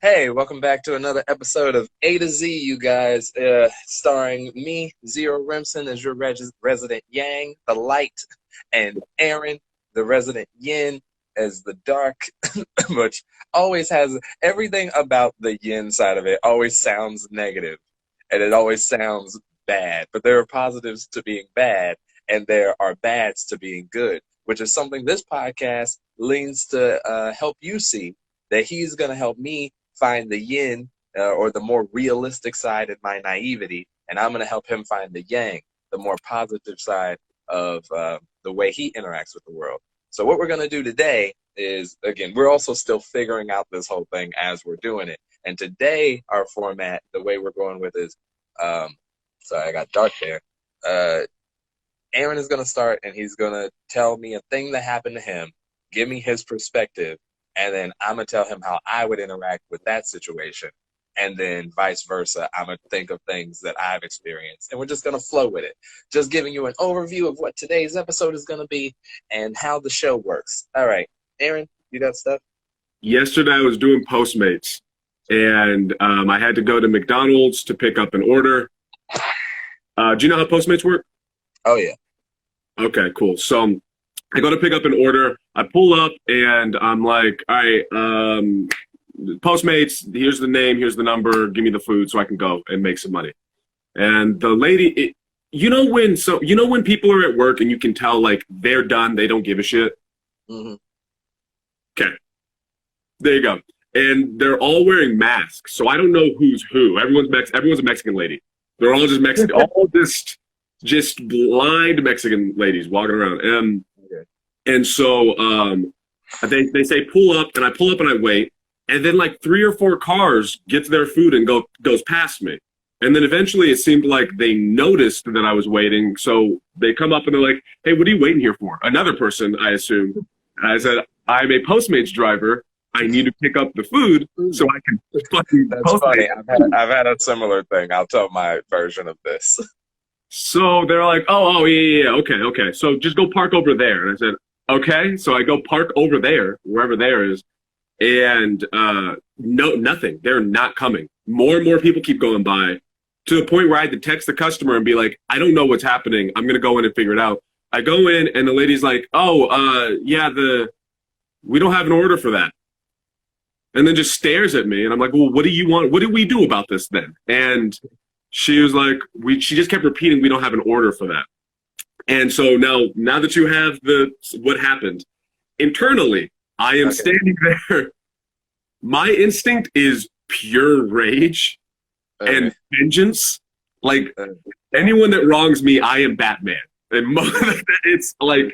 Hey, welcome back to another episode of A to Z, you guys, starring me, Zero Remsen, as your resident Yang, the light, and Aaron, the resident Yin, as the dark, which always has everything about the Yin side of it always sounds negative, and it always sounds bad. But there are positives to being bad, and there are bads to being good, which is something this podcast leans to help you see that he's going to help me find the yin or the more realistic side in my naivety, and I'm going to help him find the yang, the more positive side of the way he interacts with the world. So what we're going to do today is, again, we're also still figuring out this whole thing as we're doing it. And today, our format, the way we're going with is, sorry, I got dark there. Aaron is going to start, and he's going to tell me a thing that happened to him, give me his perspective, and then I'm going to tell him how I would interact with that situation. And then vice versa, I'm going to think of things that I've experienced. And we're just going to flow with it. Just giving you an overview of what today's episode is going to be and how the show works. All right. Aaron, you got stuff? Yesterday I was doing Postmates, and I had to go to McDonald's to pick up an order. Do you know how Postmates work? Oh, yeah. Okay, cool. So I go to pick up an order. I pull up and I'm like, all right, Postmates, here's the name, here's the number, give me the food so I can go and make some money. And the lady, you know when people are at work and you can tell like they're done, they don't give a shit? Mm-hmm. Okay, there you go. And they're all wearing masks, so I don't know who's who. Everyone's a Mexican lady. They're all just Mexican, all just blind Mexican ladies walking around. And so they say pull up, and I pull up and I wait, and then like 3 or 4 cars gets their food and goes past me. And then eventually it seemed like they noticed that I was waiting, so they come up and they're like, hey, what are you waiting here for? Another person, I assume. I said, I'm a Postmates driver. I need to pick up the food so I can fucking That's Postmates. funny. I've had a similar thing. I'll tell my version of this. So they're like, oh, yeah, okay. So just go park over there. And I said, okay. So I go park over there, wherever there is, and nothing. They're not coming. More and more people keep going by to the point where I had to text the customer and be like, I don't know what's happening. I'm going to go in and figure it out. I go in and the lady's like, we don't have an order for that. And then just stares at me. And I'm like, well, what do you want? What do we do about this then? And she was like, she just kept repeating, we don't have an order for that. And so now that you have what happened, internally, I am standing there. My instinct is pure rage and vengeance. Like anyone that wrongs me, I am Batman. And it's like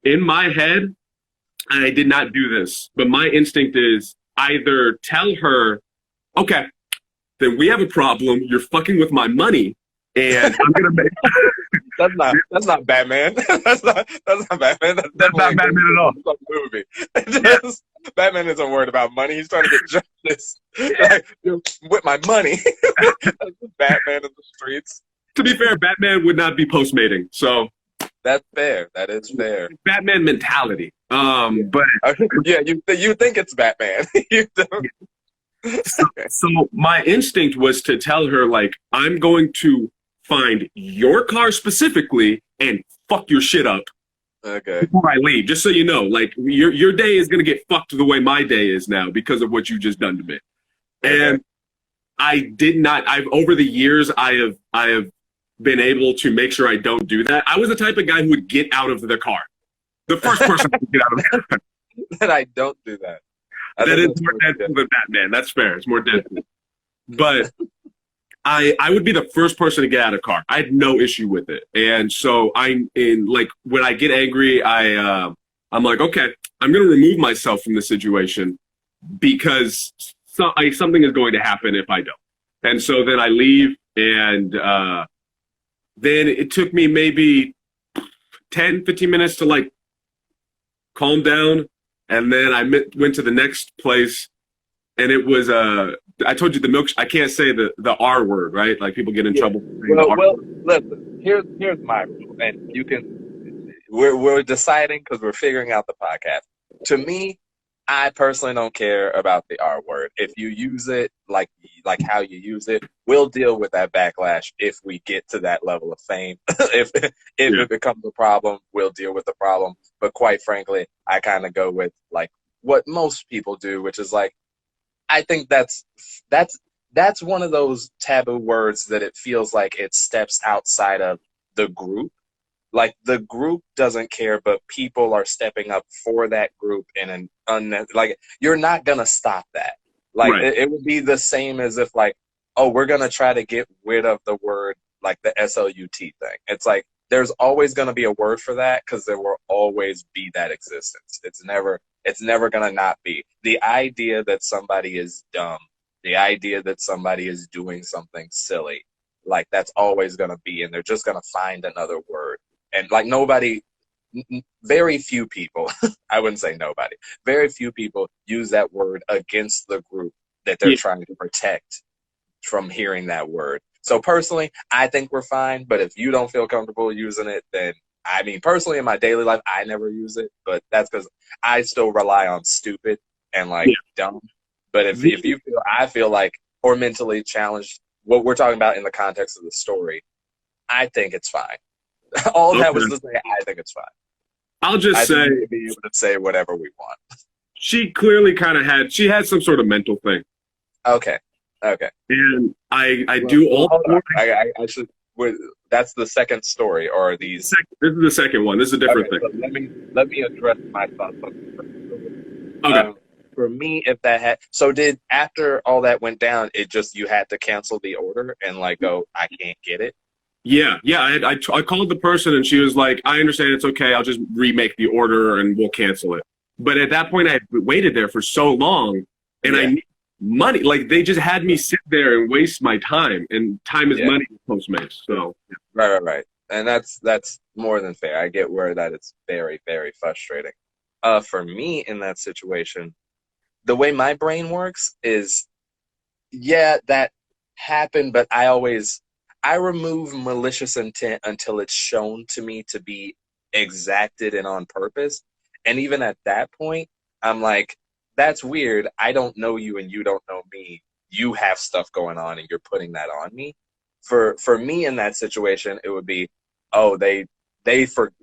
in my head, I did not do this, but my instinct is either tell her, okay, then we have a problem. You're fucking with my money, and I'm gonna make. That's not Batman. That's not Batman. That's not Batman at all. It's a movie. Batman isn't worried about money. He's trying to get justice. Like, with my money. That's Batman in the streets. To be fair, Batman would not be postmating, so that's fair. That is fair. Batman mentality. But yeah, you think it's Batman. You don't. So my instinct was to tell her, like, I'm going to find your car specifically and fuck your shit up before I leave. Just so you know, like, your day is going to get fucked the way my day is now because of what you just done to me. And I did not. Over the years, I have been able to make sure I don't do that. I was the type of guy who would get out of the car. The first person to get out of the car. That I don't do that. That is more Deadpool than Batman. That's fair. It's more Deadpool. But I would be the first person to get out of the car. I had no issue with it. And so when I get angry, I'm like, okay, I'm going to remove myself from the situation because something is going to happen if I don't. And so then I leave, and then it took me maybe 10, 15 minutes to like calm down. And then I went to the next place, and it was I told you the milk. I can't say the R word, right? Like people get in trouble. Well, listen. Here's my rule, and you can. We're deciding because we're figuring out the podcast. To me, I personally don't care about the R word. If you use it like how you use it, we'll deal with that backlash if we get to that level of fame. If Yeah. it becomes a problem, we'll deal with the problem. But quite frankly, I kind of go with like what most people do, which is like I think that's that's one of those taboo words that it feels like it steps outside of the group. Like the group doesn't care, but people are stepping up for that group in an like you're not gonna stop that. Like Right. it would be the same as if like, oh, we're gonna try to get rid of the word like the SLUT thing. It's like there's always gonna be a word for that because there will always be that existence. It's never gonna not be. The idea that somebody is dumb, the idea that somebody is doing something silly, like that's always gonna be, and they're just gonna find another word and like nobody, very few people, I wouldn't say nobody, very few people use that word against the group that they're Yeah. trying to protect from hearing that word. So personally, I think we're fine, but if you don't feel comfortable using it, then I mean, personally, in my daily life, I never use it, but that's because I still rely on stupid and like Yeah. dumb. But if The, you feel, I feel like, or mentally challenged, what we're talking about in the context of the story, I think it's fine. All that was okay. to say, I think it's fine. I'll I just think say we should be able to say whatever we want. she clearly kind of she had some sort of mental thing. Okay. Okay. And I Well, do well all hold on. four. I should. That's the second story, or these. This is the second one. This is a different Okay, thing. so let me address my thoughts on the first story. Okay. For me, if that had so did after all that went down, it just you had to cancel the order and like go, I can't get it. Yeah, yeah. I called the person and she was like, "I understand. It's okay. I'll just remake the order and we'll cancel it." But at that point, I had waited there for so long, and I Yeah, need money. Like they just had me sit there and waste my time, and time is yeah, money with Postmates. So right, and that's more than fair. I get where that it's very very frustrating. For me in that situation, the way my brain works is yeah, that happened, but I remove malicious intent until it's shown to me to be exacted and on purpose. And even at that point, I'm like, that's weird. I don't know you and you don't know me. You have stuff going on and you're putting that on me. For me in that situation, it would be, oh,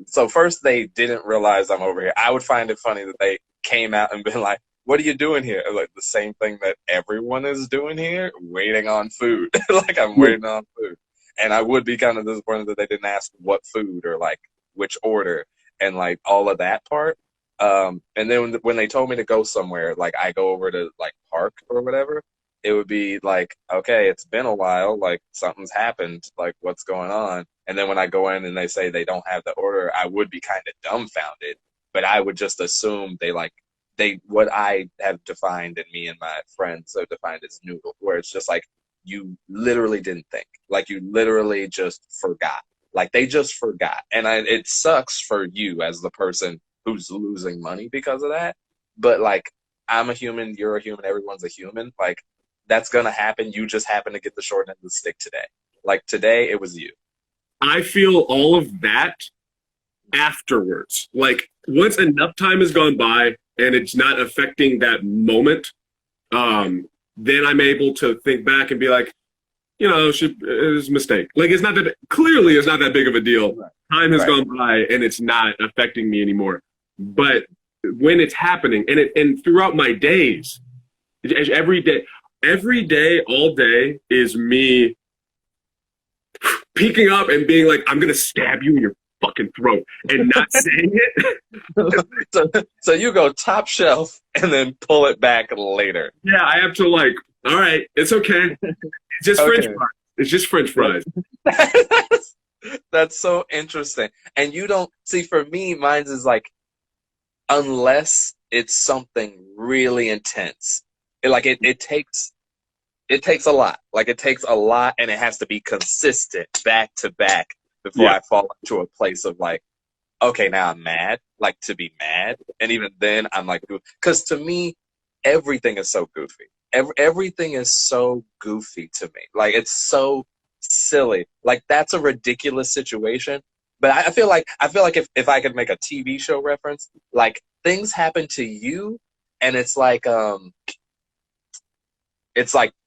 so first they didn't realize I'm over here. I would find it funny that they came out and been like, what are you doing here? Like the same thing that everyone is doing here, waiting on food. Like I'm yeah, waiting on food. And I would be kind of disappointed that they didn't ask what food or like which order and like all of that part. And then when they told me to go somewhere, like I go over to like park or whatever, it would be like, okay, it's been a while, like something's happened, like what's going on? And then when I go in and they say they don't have the order, I would be kind of dumbfounded, but I would just assume they what I have defined and me and my friends have defined as noodle, where it's just like you literally didn't think, like you literally just forgot, like they just forgot, and it sucks for you as the person who's losing money because of that. But like I'm a human, you're a human, everyone's a human. Like that's gonna happen. You just happen to get the short end of the stick today. Like today, it was you. I feel all of that afterwards. Like once enough time has gone by and it's not affecting that moment, then I'm able to think back and be like, it was a mistake. Like it's not that clearly it's not that big of a deal. Right. Time has Right. gone by and it's not affecting me anymore. But when it's happening and throughout my days, every day, all day is me peeking up and being like, I'm gonna stab you in your fucking throat and not saying it. So you go top shelf and then pull it back later. Yeah, I have to like, all right, it's okay. It's just French Okay. fries. It's just French fries. That's so interesting. And you don't see, for me, mine's is like unless it's something really intense. It takes a lot. Like it takes a lot and it has to be consistent back to back before Yeah. I fall into a place of like, okay, now I'm mad, like to be mad. And even then I'm like, because to me, everything is so goofy. Everything is so goofy to me. Like it's so silly. Like that's a ridiculous situation. But I feel like if I could make a TV show reference, like things happen to you and it's like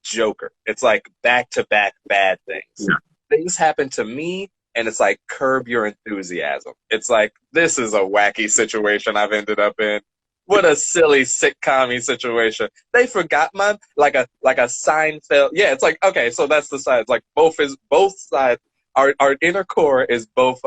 Joker. It's like back to back bad things. Yeah. Things happen to me, and it's like Curb Your Enthusiasm. It's like, this is a wacky situation I've ended up in. What a silly sitcom situation. They forgot my like a Seinfeld. Yeah, it's like, okay, so that's the side. It's like both sides. Our inner core is both.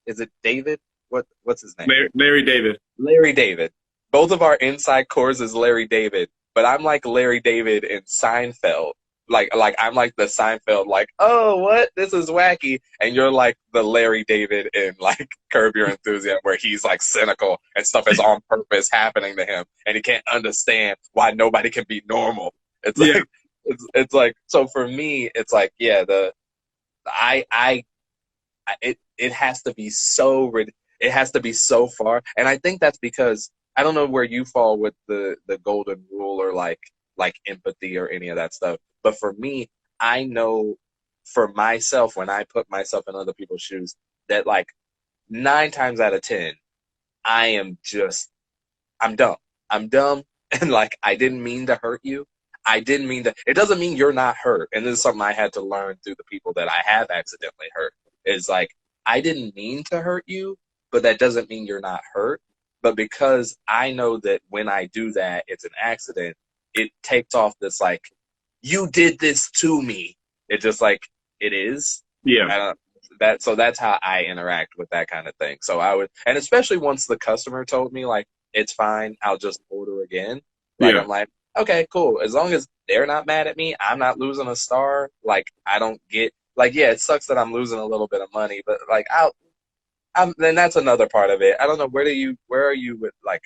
Is it David? What's his name? Larry David. Larry David. Both of our inside cores is Larry David, but I'm like Larry David in Seinfeld. Like I'm like the Seinfeld, like, oh, what? This is wacky. And you're like the Larry David in like Curb Your Enthusiasm, where he's like cynical and stuff is on purpose happening to him, and he can't understand why nobody can be normal. It's like it's like, so for me, it's like, yeah, I it has to be it has to be so far, and I think that's because I don't know where you fall with the golden rule or like empathy or any of that stuff, but for me, I know for myself, when I put myself in other people's shoes, that like 9 times out of 10, I am just I'm dumb. I'm dumb, and like I didn't mean to hurt you. I didn't mean to. It doesn't mean you're not hurt, and this is something I had to learn through the people that I have accidentally hurt. Is like, I didn't mean to hurt you, but that doesn't mean you're not hurt. But because I know that when I do that, it's an accident, it takes off this like, you did this to me. It's just like, it is. Yeah. I don't, so that's how I interact with that kind of thing. So I would, and especially once the customer told me like, it's fine, I'll just order again. Like, I'm like, okay, cool. As long as they're not mad at me, I'm not losing a star. Like, I don't get, like, yeah, it sucks that I'm losing a little bit of money, but like, then that's another part of it. I don't know, where are you with like,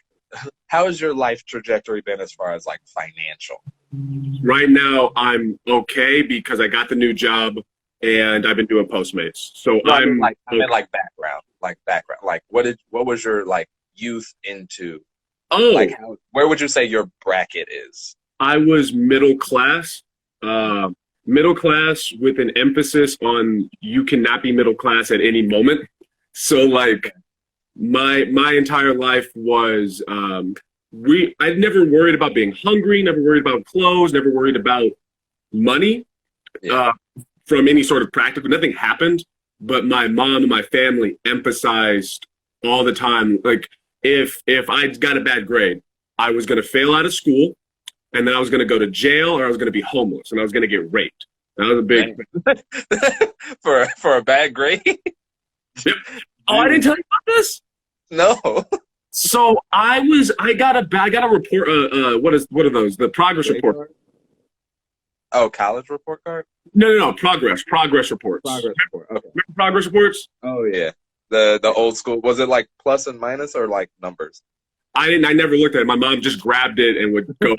how has your life trajectory been as far as like financial? Right now, I'm okay because I got the new job and I've been doing Postmates. So No, I'm like, I mean, like background, like what was your like youth into? Oh, like where would you say your bracket is? I was middle class with an emphasis on you cannot be middle class at any moment. So like my entire life was I never worried about being hungry, never worried about clothes, never worried about money from any sort of practical. Nothing happened, but my mom and my family emphasized all the time, like if I got a bad grade, I was going to fail out of school, and then I was going to go to jail, or I was going to be homeless, and I was going to get raped. That was a big for a bad grade. Yep. Oh, I didn't tell you about this. No. So I got a report. What are those? The progress report. Oh, college report card? No. Progress reports. Progress report. Okay. Remember progress reports? Oh yeah. The old school. Was it like plus and minus or like numbers? I never looked at it. My mom just grabbed it and would go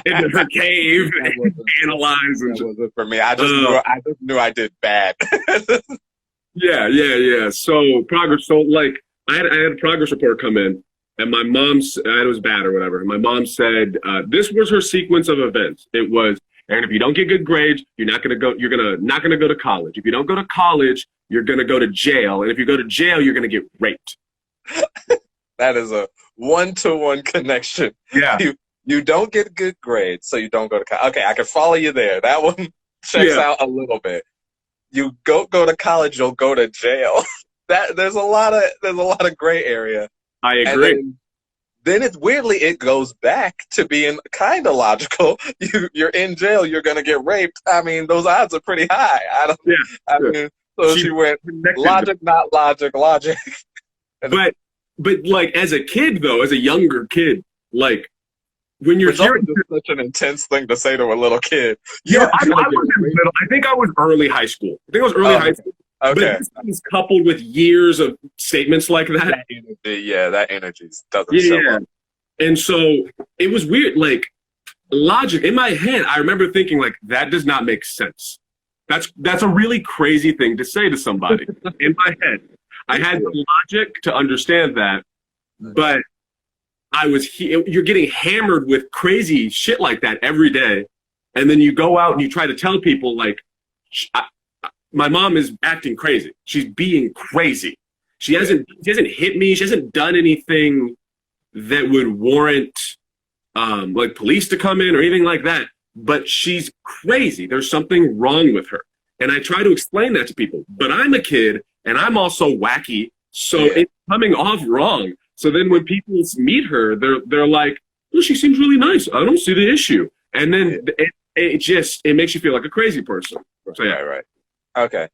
into her cave and analyze. And that wasn't for me. I just knew I did bad. Yeah. So progress. So like I had a progress report come in, and my mom said it was bad or whatever. My mom said this was her sequence of events. It was, and if you don't get good grades, you're not gonna go to college. If you don't go to college, you're gonna go to jail. And if you go to jail, you're gonna get raped. That is a 1-to-1 connection. Yeah. You don't get good grades, so you don't go to college. Okay, I can follow you there. That one checks out a little bit. You go to college, you'll go to jail. There's a lot of gray area. I agree. And then it goes back to being kind of logical. You're in jail, you're gonna get raped. I mean, those odds are pretty high. Mean, so she went logic, not logic. But like as a kid though, as a younger kid, like when you're hearing such an intense thing to say to a little kid. I was in middle. I think I was early high school. High school. Okay. But this is coupled with years of statements like that. That energy doesn't show up. And so it was weird. Like logic in my head, I remember thinking like that does not make sense. That's a really crazy thing to say to somebody. In my head, I had the logic to understand that, but you're getting hammered with crazy shit like that every day, and then you go out and you try to tell people like, my mom is acting crazy. She's being crazy. She hasn't hit me. She hasn't done anything that would warrant like police to come in or anything like that. But she's crazy. There's something wrong with her. And I try to explain that to people. But I'm a kid and I'm also wacky. So Yeah. it's coming off wrong. So then when people meet her, they're like, well, she seems really nice. I don't see the issue. And Yeah. then it makes you feel like a crazy person. So yeah. Right, right. Okay.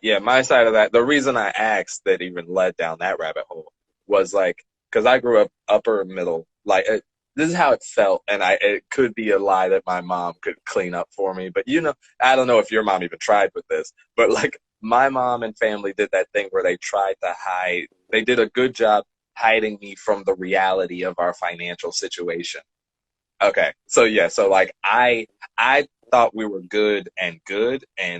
Yeah, my side of that, the reason I asked that even led down that rabbit hole was like, because I grew up upper middle, like this is how it felt, and it could be a lie that my mom could clean up for me, but I don't know if your mom even tried with this, but like my mom and family did that thing where they tried to hide, they did a good job hiding me from the reality of our financial situation. Okay. So yeah, so like I thought we were good and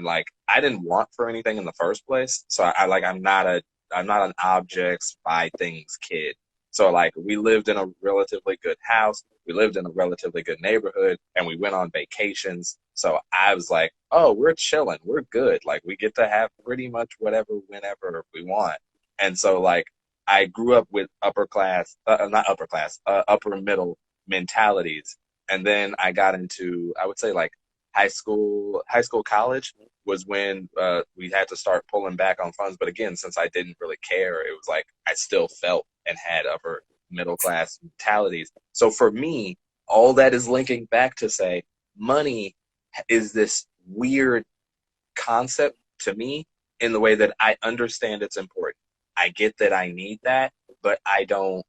like I didn't want for anything in the first place. So I like I'm not an objects buy things kid. So like we lived in a relatively good house, we lived in a relatively good neighborhood, and we went on vacations. So I was like, "Oh, we're chilling. We're good. Like we get to have pretty much whatever whenever we want." And so like I grew up with upper class, not upper class, upper middle mentalities. And then I got into, I would say like college was when we had to start pulling back on funds. But again, since I didn't really care, it was like I still felt and had upper middle class mentalities. So for me, all that is linking back to say money is this weird concept to me in the way that I understand it's important. I get that I need that, but I don't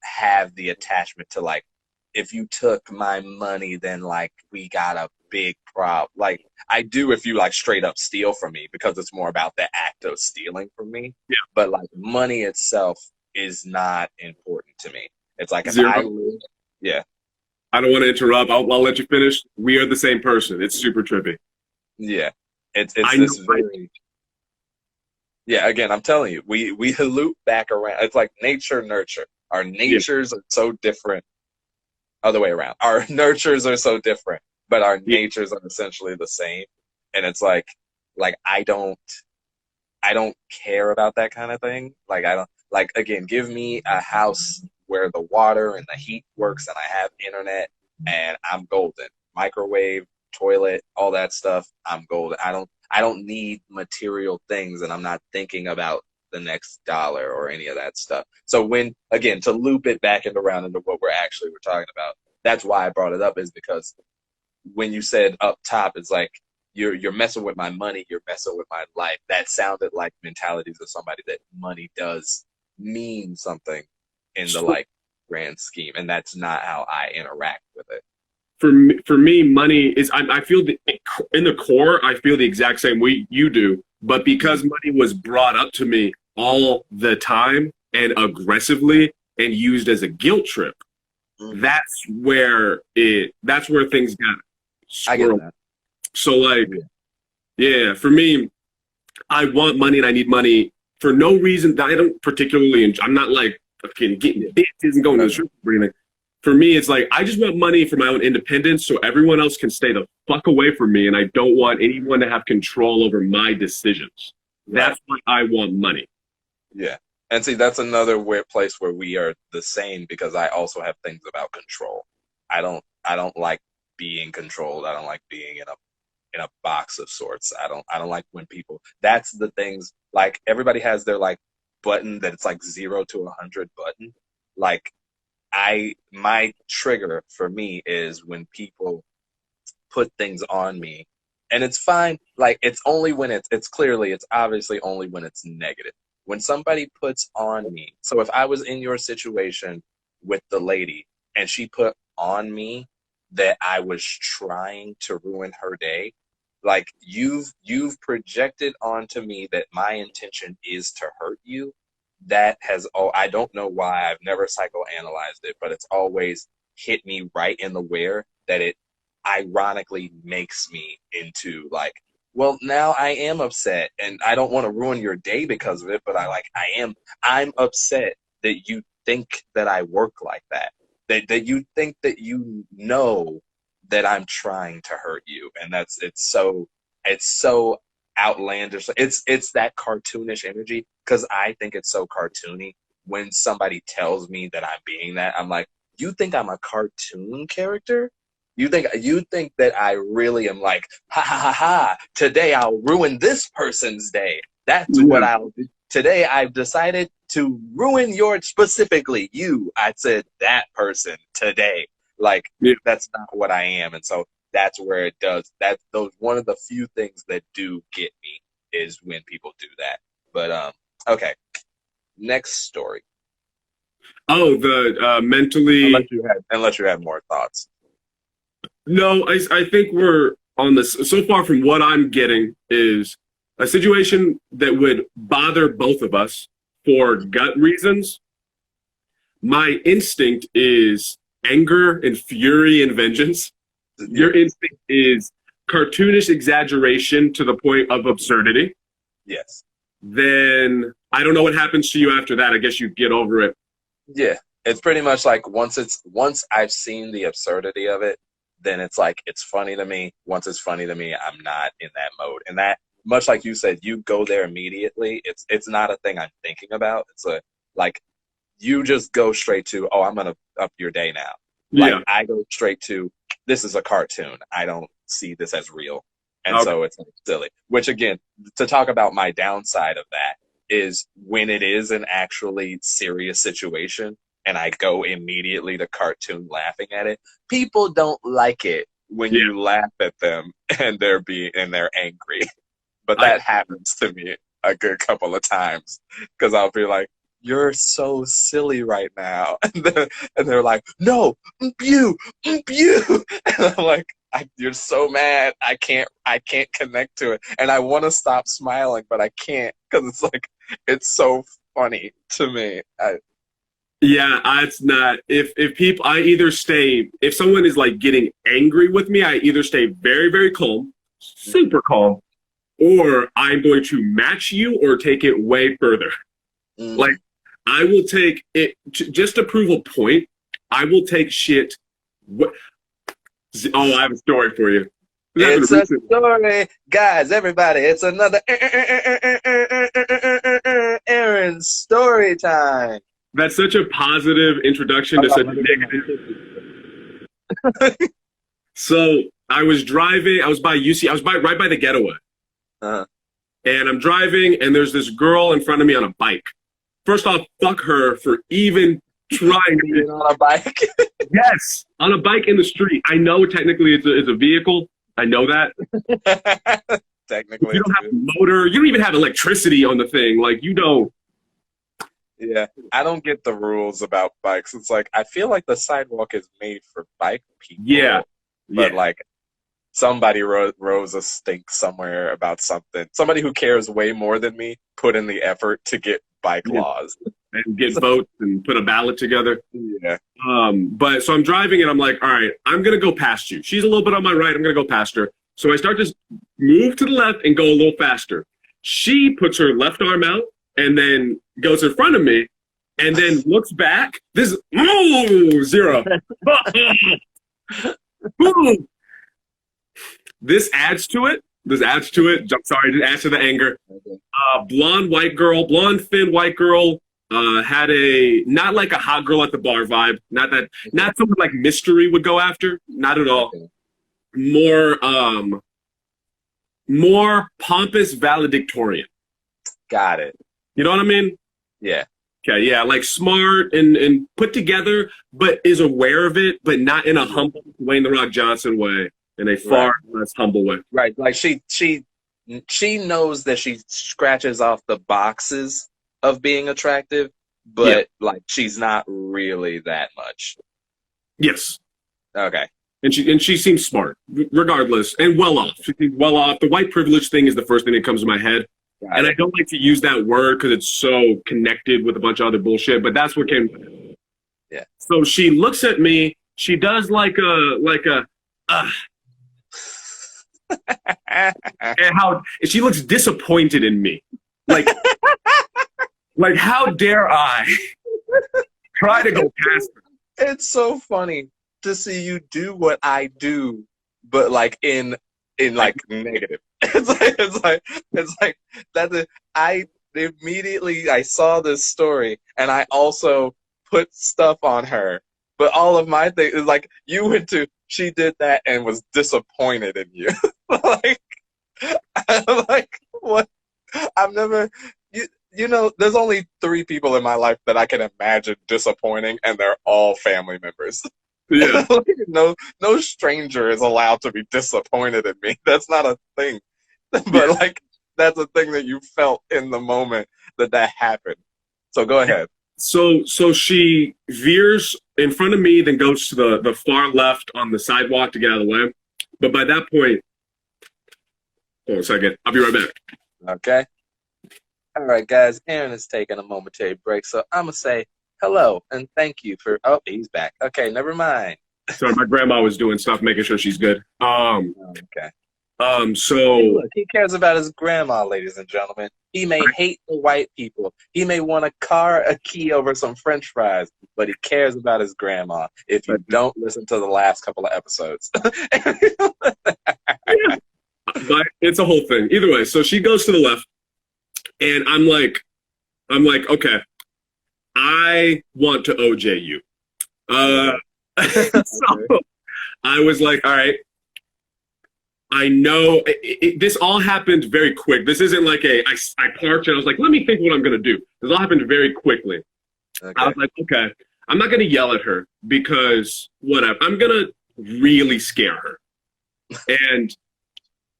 have the attachment to like if you took my money then like we got a big problem. Like I do if you like straight up steal from me because it's more about the act of stealing from me. Yeah. But like money itself is not important to me. It's like if I Zero. live, yeah, I don't want to interrupt. I'll let you finish. We are the same person. It's super trippy. yeah. It's I know. this very yeah, again, I'm telling you, we loop back around. It's like nature nurture. Our Yeah. natures are so different other way around. Our nurtures are so different, but our Yeah. natures are essentially the same. And it's like I don't care about that kind of thing. Like I don't like again, give me a house where the water and the heat works and I have internet and I'm golden. Microwave, toilet, all that stuff, I'm golden. I don't need material things and I'm not thinking about the next dollar or any of that stuff. So when again to loop it back and around into what we're talking about, that's why I brought it up is because when you said up top, it's like you're messing with my money, you're messing with my life. That sounded like mentalities of somebody that money does mean something in the So like grand scheme, and that's not how I interact with it. for me, money is. I feel in the core, I feel the exact same way you do. But because Mm-hmm. money was brought up to me all the time and aggressively and used as a guilt trip, Mm-hmm. that's where things got I get squirreled. that. So like, Yeah. yeah, for me, I want money and I need money for no reason that I don't particularly enjoy. I'm not like fucking getting Yeah. bitches and going to the Okay. strip or anything. For me, it's like I just want money for my own independence so everyone else can stay the fuck away from me and I don't want anyone to have control over my decisions. Right. That's why I want money. Yeah. And see, that's another weird place where we are the same because I also have things about control. I don't like being controlled. I don't like being in a box of sorts. I don't like when people that's the things like everybody has their like button that it's like 0 to 100 button. Like my trigger for me is when people put things on me. And it's fine. Like it's only when it's clearly it's obviously only when it's negative. When somebody puts on me. So if I was in your situation with the lady and she put on me that I was trying to ruin her day, like you've projected onto me that my intention is to hurt you. That has all I don't know why I've never psychoanalyzed it, but it's always hit me right in the where that it ironically makes me into like, well, now I am upset and I don't want to ruin your day because of it, but I'm upset that you think that I work like that. That you think that you know that I'm trying to hurt you. And it's so outlandish. It's that cartoonish energy because I think it's so cartoony when somebody tells me that I'm being that. I'm like, you think I'm a cartoon character? You think that I really am like, ha ha ha ha, today I'll ruin this person's day. That's what Yeah. I'll do. Today I've decided to ruin your, specifically you. I said that person today. Like, Yeah. that's not what I am. And so that's where it does. That's those one of the few things that do get me is when people do that. But okay. Next story. Oh, the Unless mentally. you have more thoughts. No, I think we're on this. So far from what I'm getting is a situation that would bother both of us for gut reasons. My instinct is anger and fury and vengeance. Yeah. Your instinct is cartoonish exaggeration to the point of absurdity. Yes. Then I don't know what happens to you after that. I guess you get over it. Yeah. It's pretty much like once I've seen the absurdity of it, then it's like it's funny to me. Once it's funny to me, I'm not in that mode. And that, much like you said, you go there immediately. It's not a thing I'm thinking about. It's a like you just go straight to, oh, I'm gonna up your day now. Like Yeah. I go straight to, this is a cartoon. I don't see this as real. And Okay. so it's like silly. Which again, to talk about my downside of that is when it is an actually serious situation and I go immediately to cartoon laughing at it, people don't like it when Yeah. you laugh at them and they're angry. But I that happens to me a good couple of times because I'll be like, "You're so silly right now," and they're like, "No, you, you," and I'm like, "You're so mad. I can't connect to it, and I want to stop smiling, but I can't because it's like it's so funny to me." Yeah, it's not. If people, I either stay. If someone is like getting angry with me, I either stay very very calm, super calm, or I'm going to match you or take it way further. Like Mm. I will take it just to prove a point. I will take shit. Oh, I have a story for you. This happened It's a recently. story, guys. Everybody, it's another Aaron story time. That's such a positive introduction to Hold such on, a let me get my negative. So I was driving. I was by UC. I was right by the getaway, uh and I'm driving, and there's this girl in front of me on a bike. First off, fuck her for even trying to. Being on a bike. Yes, on a bike in the street. I know technically it's a vehicle. I know that. Technically, You it's don't have good. a motor. You don't even have electricity on the thing. Like you don't. Yeah, I don't get the rules about bikes. It's like I feel like the sidewalk is made for bike Yeah, people, but yeah, like somebody rose a stink somewhere about something. Somebody who cares way more than me put in the effort to get bike yeah. laws. And get votes and put a ballot together. Yeah. But so I'm driving and I'm like, all right, I'm gonna go past you. She's a little bit on my right. I'm gonna go past her. So I start to move to the left and go a little faster. She puts her left arm out and then goes in front of me and then looks back. This zero. Boom. This adds to it. This adds to it. I'm sorry, it adds to the anger. Okay. Blonde, thin white girl. Had a not like a hot girl at the bar vibe. Not something like Mystery would go after. Not at all. Okay. More pompous valedictorian. Got it. You know what I mean? Yeah. Okay, yeah, like smart and put together, but is aware of it, but not in a humble Wayne the Rock Johnson way, in a far less humble way. Right. Like she knows that she scratches off the boxes of being attractive, Yeah. but like she's not really that much. Yes. Okay. And she seems smart, regardless, and well off. She seems well off. The white privilege thing is the first thing that comes to my head. Got And it. I don't like to use that word because it's so connected with a bunch of other bullshit, but that's what came. Yeah. So she looks at me. She does like a, and she looks disappointed in me. Like, like how dare I try to go past her? It's so funny to see you do what I do, but like in like negative. It's like that's it. I immediately I saw this story and I also put stuff on her But all of my thing is like you went to. She did that and was disappointed in you. Like, I'm like what? I've never. You know, there's only three people in my life that I can imagine disappointing, and they're all family members. Yeah. Like, no stranger is allowed to be disappointed in me. That's not a thing. But like that's a thing that you felt in the moment that happened. So go ahead. So she veers in front of me, then goes to the far left on the sidewalk to get out of the way. But by that point, hold on a second. I'll be right back. Okay. All right, guys. Aaron is taking a momentary break, so I'm gonna say hello and thank you for. Oh, he's back. Okay, never mind. Sorry, my grandma was doing stuff, making sure she's good. Okay. So Hey, look, he cares about his grandma, ladies and gentlemen. He may hate the white people. He may want a key over some French fries, but he cares about his grandma. If you don't listen to the last couple of episodes, yeah, but it's a whole thing. Either way, so she goes to the left, and I'm like, okay, I want to OJ you. So I was like, all right. I know this all happened very quick. This isn't like I parked and I was like, let me think what I'm going to do. This all happened very quickly. Okay. I was like, okay, I'm not going to yell at her because whatever. I'm going to really scare her. And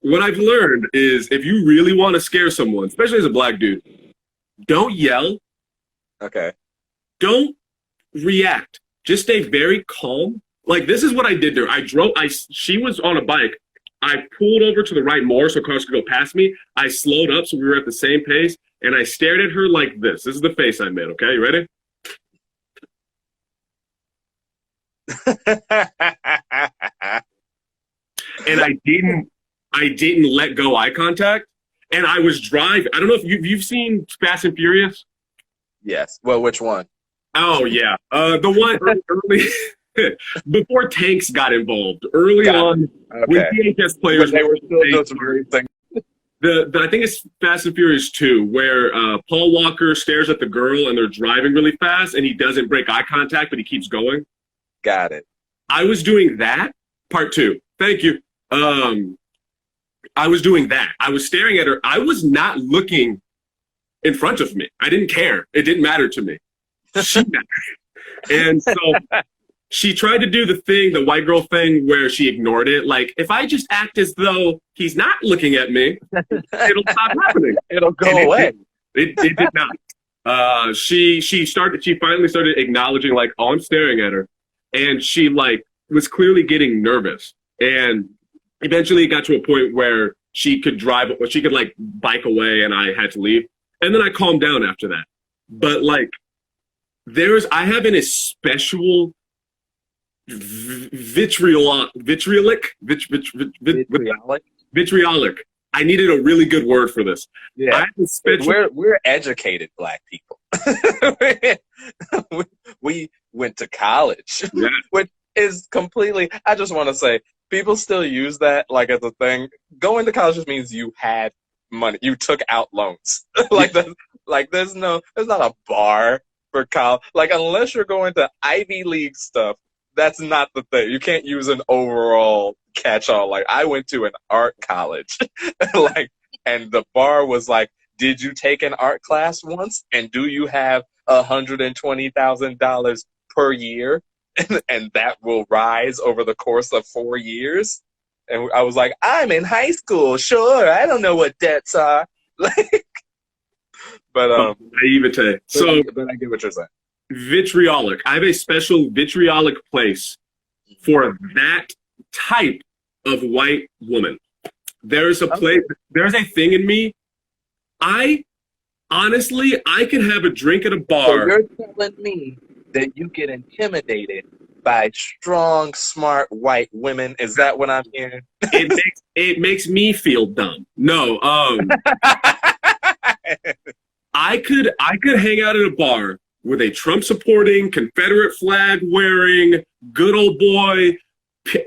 what I've learned is if you really want to scare someone, especially as a black dude, don't yell. Okay. Don't react. Just stay very calm. Like this is what I did there. She was on a bike. I pulled over to the right more so cars could go past me. I slowed up so we were at the same pace, and I stared at her like this. This is the face I made, okay? You ready? And I didn't let go eye contact, and I was driving. I don't know if you've seen Fast and Furious? Yes. Well, which one? Oh, yeah. The one early before tanks got involved, early on, when VHS players they were still doing some great things. I think it's Fast and Furious 2, where Paul Walker stares at the girl and they're driving really fast and he doesn't break eye contact, but he keeps going. Got it. I was doing that. Part 2. Thank you. I was doing that. I was staring at her. I was not looking in front of me. I didn't care. It didn't matter to me. She mattered. And so she tried to do the white girl thing where she ignored it. Like, if I just act as though he's not looking at me, it'll stop happening. It'll go away. It did not. She finally started acknowledging, like, oh, I'm staring at her. And she, like, was clearly getting nervous. And eventually it got to a point where she could like, bike away and I had to leave. And then I calmed down after that. But, like, I have an especial vitriolic. I needed a really good word for this. Yeah, we're educated black people. we went to college, yeah. Which is completely. I just want to say, people still use that like as a thing. Going to college just means you had money. You took out loans. There's not a bar for college. Like, unless you're going to Ivy League stuff, that's not the thing. You can't use an overall catch-all. Like, I went to an art college, and the bar was like, did you take an art class once? And do you have $120,000 per year? And that will rise over the course of 4 years? And I was like, I'm in high school. Sure, I don't know what debts are. But naivete. But I get what you're saying. Vitriolic. I have a special vitriolic place for that type of white woman. There's a place. There's a thing in me. I can have a drink at a bar. So you're telling me that you get intimidated by strong, smart white women? Is that what I'm hearing? It makes me feel dumb. No. I could hang out at a bar with a Trump-supporting, Confederate flag-wearing, good old boy,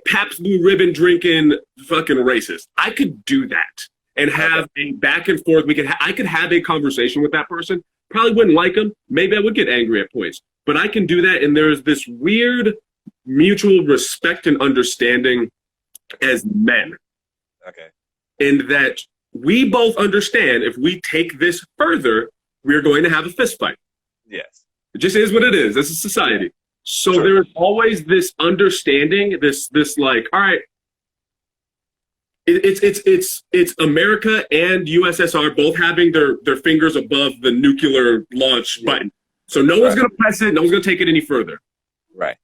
Pabst Blue Ribbon drinking fucking racist. I could do that and have a back and forth. I could have a conversation with that person. Probably wouldn't like him. Maybe I would get angry at points. but I can do that. And there's this weird mutual respect and understanding as men, Okay. in that we both understand if we take this further, we're going to have a fist fight. Yes. It just is what it is. This is society. So True. there's always this understanding, this like, all right, it's America and USSR both having their fingers above the nuclear launch button. So no one's gonna press it, no one's gonna take it any further. Right.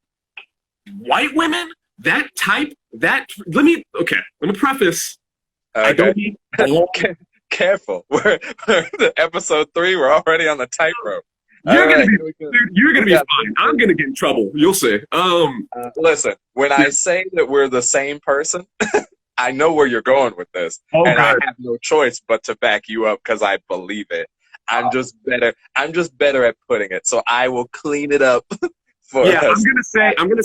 White women, that type, let me preface. Okay. I don't need all, Careful. We're the episode 3. We're already on the tightrope. you're gonna Right. be dude, you're gonna be fine. I'm gonna get in trouble. You'll see. Listen, when I say that we're the same person, I know where you're going with this, Oh, and I God. have no choice but to back you up because I believe it. I'm just better. I'm just better at putting it, so I will clean it up for Yeah, us. I'm gonna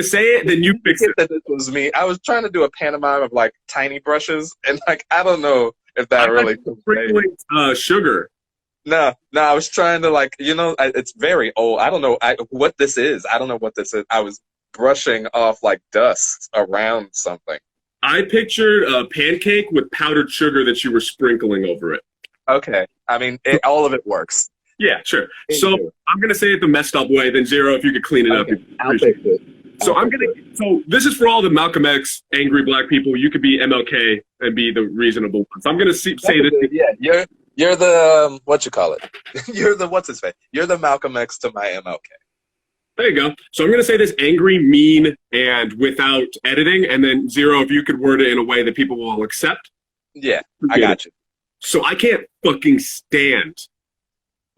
say it, then you fix it. That this was me. I was trying to do a pantomime of like tiny brushes, and like I don't know if that really. Sprinkling sugar. No, I was trying to like it's very old. I don't know what this is. I don't know what this is. I was brushing off like dust around something. I pictured a pancake with powdered sugar that you were sprinkling over it. Okay, I mean all of it works. Yeah, sure. So I'm gonna say it the messed up way. Then Zero, if you could clean it up. I'll fix it. So this is for all the Malcolm X angry black people. You could be MLK and be the reasonable one. So I'm gonna say this. Yeah, you're the what you call it? You're the what's his face? You're the Malcolm X to my MLK. There you go. So I'm gonna say this angry, mean, and without editing, and then Zero, if you could word it in a way that people will accept. Yeah, I got you. So I can't fucking stand.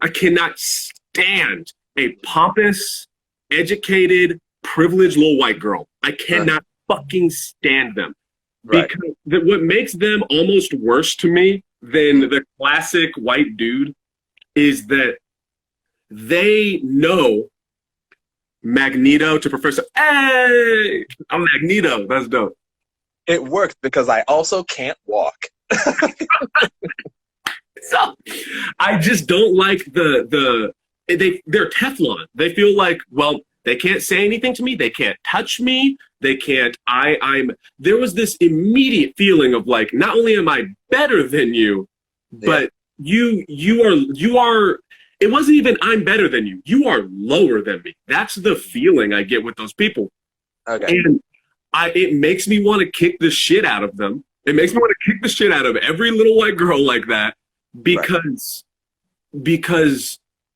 I cannot stand a pompous, educated, privileged little white girl. I cannot fucking stand them. Right. Because what makes them almost worse to me than the classic white dude is that they know Magneto to Professor. Hey, I'm Magneto. That's dope. It worked because I also can't walk. So I just don't like they're Teflon. They feel like, well, they can't say anything to me. They can't touch me. They can't. There was this immediate feeling of like, not only am I better than you, but you are. It wasn't even I'm better than you. You are lower than me. That's the feeling I get with those people. Okay. And it makes me want to kick the shit out of them. It makes me want to kick the shit out of every little white girl like that because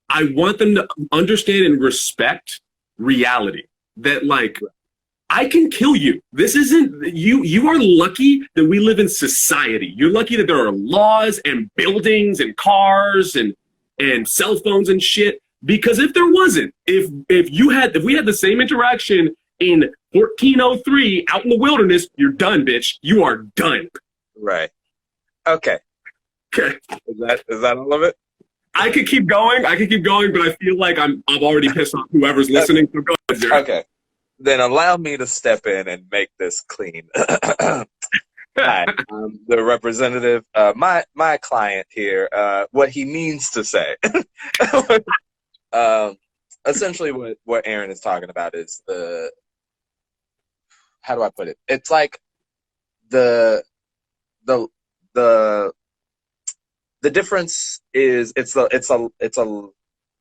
I want them to understand and respect reality. That like I can kill you. This isn't you are lucky that we live in society. You're lucky that there are laws and buildings and cars and cell phones and shit. Because if there wasn't, if we had the same interaction in 1403 out in the wilderness, you're done, bitch. You are done. Right. Okay. Okay. Is that all of it? I could keep going, but I feel like I'm already pissed off whoever's listening. So go ahead, Zero. Okay. Then allow me to step in and make this clean. Hi, I'm the representative. My client here. What he means to say. Essentially, what Aaron is talking about is how do I put it? It's like the difference is it's a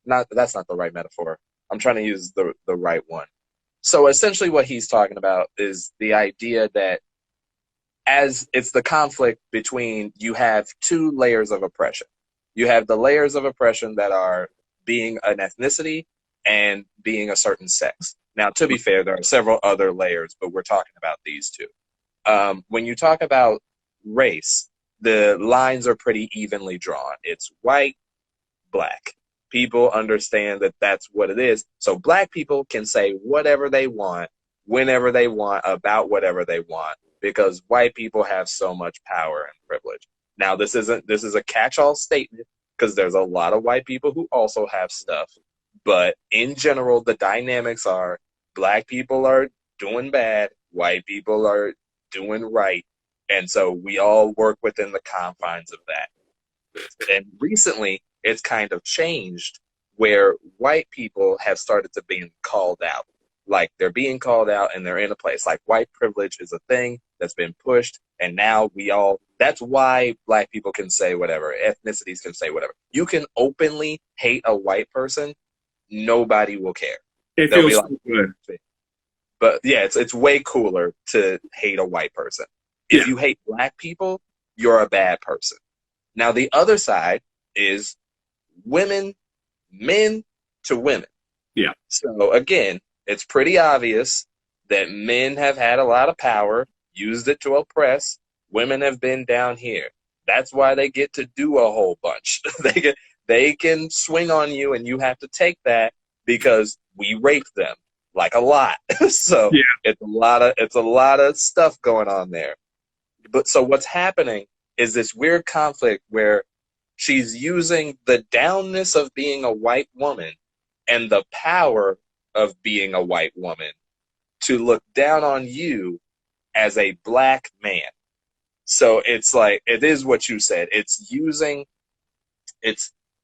not that's not the right metaphor. I'm trying to use the right one. So essentially what he's talking about is the idea that as it's the conflict between you have two layers of oppression. You have the layers of oppression that are being an ethnicity and being a certain sex. Now, to be fair, there are several other layers, but we're talking about these two. When you talk about race, the lines are pretty evenly drawn. It's white, black. People understand that that's what it is. So black people can say whatever they want, whenever they want, about whatever they want, because white people have so much power and privilege. Now, this is a catch-all statement because there's a lot of white people who also have stuff. But in general, the dynamics are black people are doing bad, white people are doing right. And so we all work within the confines of that. And recently, it's kind of changed where white people have started to being called out. Like they're being called out and they're in a place. Like white privilege is a thing that's been pushed, and now that's why black people can say whatever, ethnicities can say whatever. You can openly hate a white person, nobody will care. It They'll be feels like, so good. but yeah, it's way cooler to hate a white person. Yeah. If you hate black people, you're a bad person. Now the other side is women, men to women. Yeah. So again, it's pretty obvious that men have had a lot of power, used it to oppress. Women have been down here. That's why they get to do a whole bunch. They can swing on you, and you have to take that because we rape them like a lot. So Yeah. it's a lot of stuff going on there. But so what's happening is this weird conflict where she's using the downness of being a white woman and the power of being a white woman to look down on you as a black man. So it's like, it is what you said. It's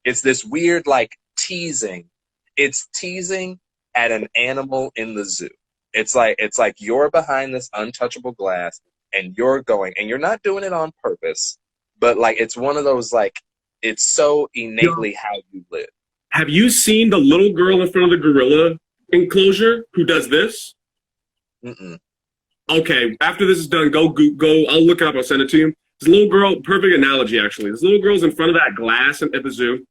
it's this weird like teasing. It's teasing at an animal in the zoo. It's like you're behind this untouchable glass and you're going and you're not doing it on purpose, but like it's one of those like it's so innately how you live. Have you seen the little girl in front of the gorilla enclosure who does this? Mm-mm. Okay, after this is done, go. I'll look it up. I'll send it to you. This little girl, perfect analogy actually. This little girl's in front of that glass at the zoo.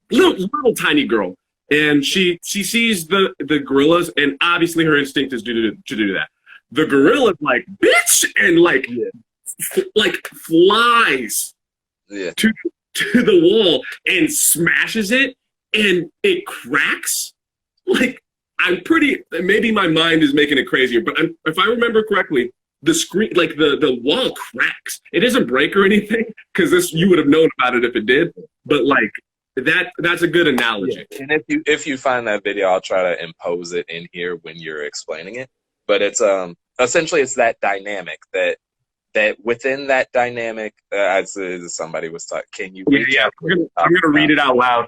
Little tiny girl, and she sees the gorillas, and obviously her instinct is to do that. The gorilla's like bitch, and like flies Yeah. to the wall and smashes it, and it cracks. Like maybe my mind is making it crazier, but if I remember correctly, the screen, like the wall cracks. It doesn't break or anything because you would have known about it if it did. But like that's a good analogy. Yeah. And if you find that video, I'll try to impose it in here when you're explaining it. But it's essentially it's that dynamic that within that dynamic, as somebody was talking. Can you? Yeah. I'm gonna read it out loud.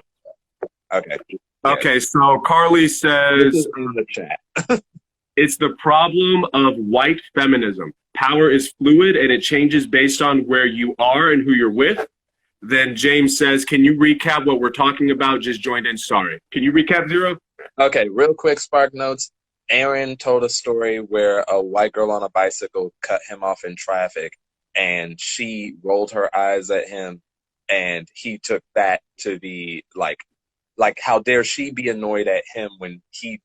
Okay. Okay, so Carly says in the chat. it's the problem of white feminism. Power is fluid and it changes based on where you are and who you're with. Then James says, can you recap what we're talking about? Just joined in, sorry. Can you recap, Zero? Okay, real quick, Spark Notes. Aaron told a story where a white girl on a bicycle cut him off in traffic, and she rolled her eyes at him, and he took that to be like how dare she be annoyed at him when she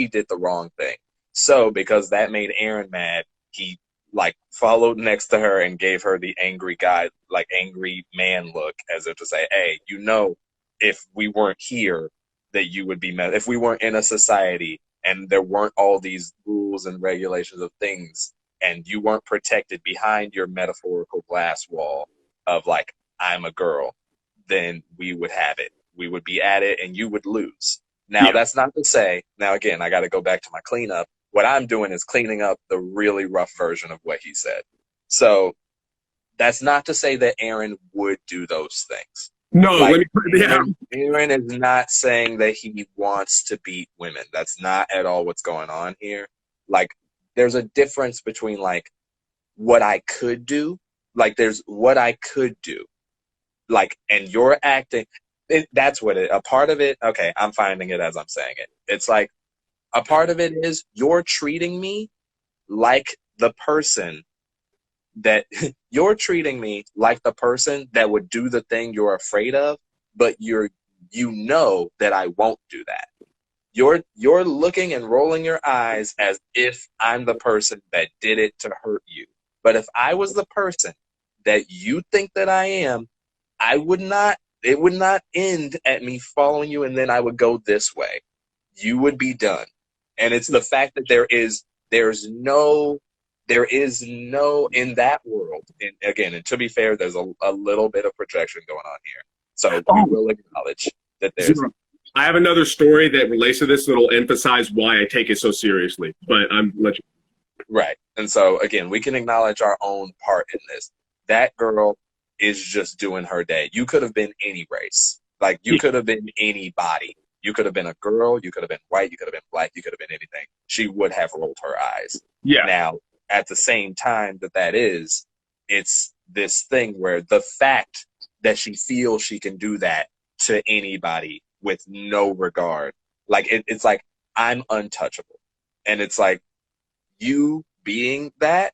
did the wrong thing. So because that made Aaron mad, he like followed next to her and gave her the angry guy, like angry man look, as if to say, hey, if we weren't here, that you would be mad. If we weren't in a society and there weren't all these rules and regulations of things, and you weren't protected behind your metaphorical glass wall of like, I'm a girl, then we would have it. We would be at it and you would lose. Now, That's not to say, now again, I got to go back to my cleanup. What I'm doing is cleaning up the really rough version of what he said. So that's not to say that Aaron would do those things. No, like, Aaron is not saying that he wants to beat women. That's not at all what's going on here. Like, there's a difference between like what I could do. Like, there's what I could do. Like, and you're acting. That's what a part of it. Okay, I'm finding it as I'm saying it. It's like a part of it is you're treating me like the person that you're treating me like the person that would do the thing you're afraid of, but you know that I won't do that. You're looking and rolling your eyes as if I'm the person that did it to hurt you. But if I was the person that you think that I am, it would not end at me following you and then I would go this way. You would be done. And it's the fact that there is no in that world. And again, and to be fair, there's a little bit of projection going on here. So we will acknowledge that there's. I have another story that relates to this that'll emphasize why I take it so seriously. But I'm let you. Right. And so again, we can acknowledge our own part in this. That girl is just doing her day. You could have been any race. Like you could have been anybody. You could have been a girl, you could have been white, you could have been black, you could have been anything. She would have rolled her eyes. Yeah. Now, at the same time that is, it's this thing where the fact that she feels she can do that to anybody with no regard, like it's like I'm untouchable, and it's like you being that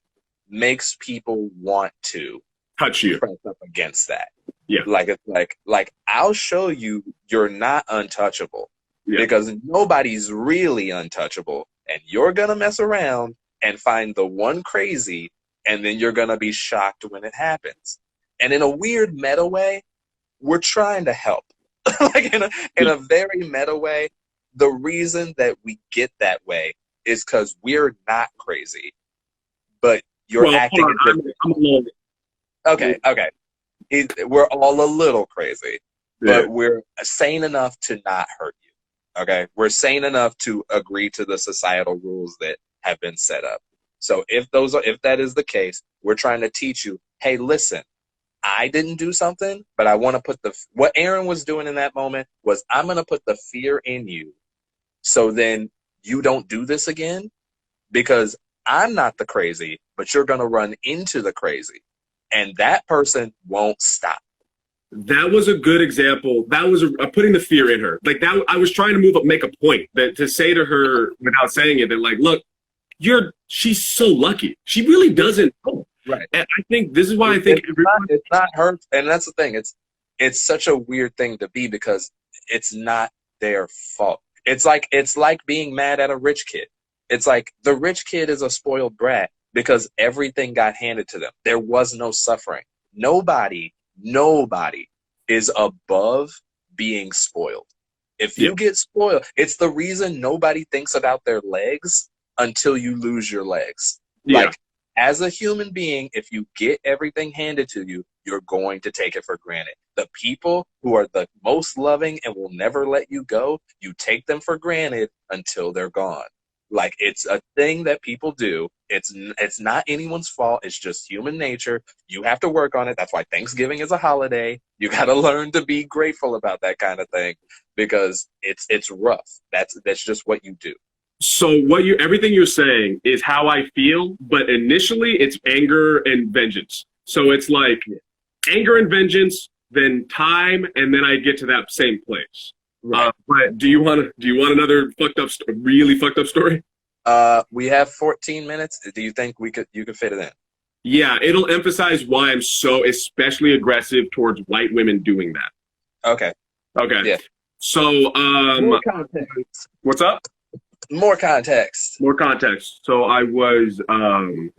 makes people want to Touch you. press up against that. Yeah. Like it's like I'll show you you're not untouchable Yeah. because nobody's really untouchable, and you're gonna mess around and find the one crazy, and then you're gonna be shocked when it happens. And in a weird meta way, we're trying to help. Like in a very meta way, the reason that we get that way is because we're not crazy, but you're Well, acting hold on, as if I'm alone. okay. We're all a little crazy, Yeah. but we're sane enough to not hurt you. Okay, we're sane enough to agree to the societal rules that have been set up. So if that is the case, we're trying to teach you, hey, listen, I didn't do something, but I want to put what Aaron was doing in that moment was I'm going to put the fear in you, so then you don't do this again, because I'm not the crazy, but you're going to run into the crazy, and that person won't stop. That was a good example. That was putting the fear in her. Like that, I was trying to make a point that to say to her without saying it that like, look, she's so lucky. She really doesn't know. Right. And I think this is why I think it's not her, and that's the thing. It's such a weird thing to be because it's not their fault. It's like being mad at a rich kid. It's like the rich kid is a spoiled brat because everything got handed to them. There was no suffering. Nobody is above being spoiled. If you get spoiled, it's the reason nobody thinks about their legs until you lose your legs. Yeah. Like, as a human being, if you get everything handed to you, you're going to take it for granted. The people who are the most loving and will never let you go, you take them for granted until they're gone. Like, it's a thing that people do. It's not anyone's fault. It's just human nature. You have to work on it. That's why Thanksgiving is a holiday. You got to learn to be grateful about that kind of thing because it's rough. That's just what you do. So everything you're saying is how I feel, but initially it's anger and vengeance. So it's like anger and vengeance, then time, and then I get to that same place. Right. But do you want another really fucked up story? We have 14 minutes. Do you think you could fit it in? Yeah, it'll emphasize why I'm so especially aggressive towards white women doing that. Okay. Yeah. So more context. What's up? More context. So I was on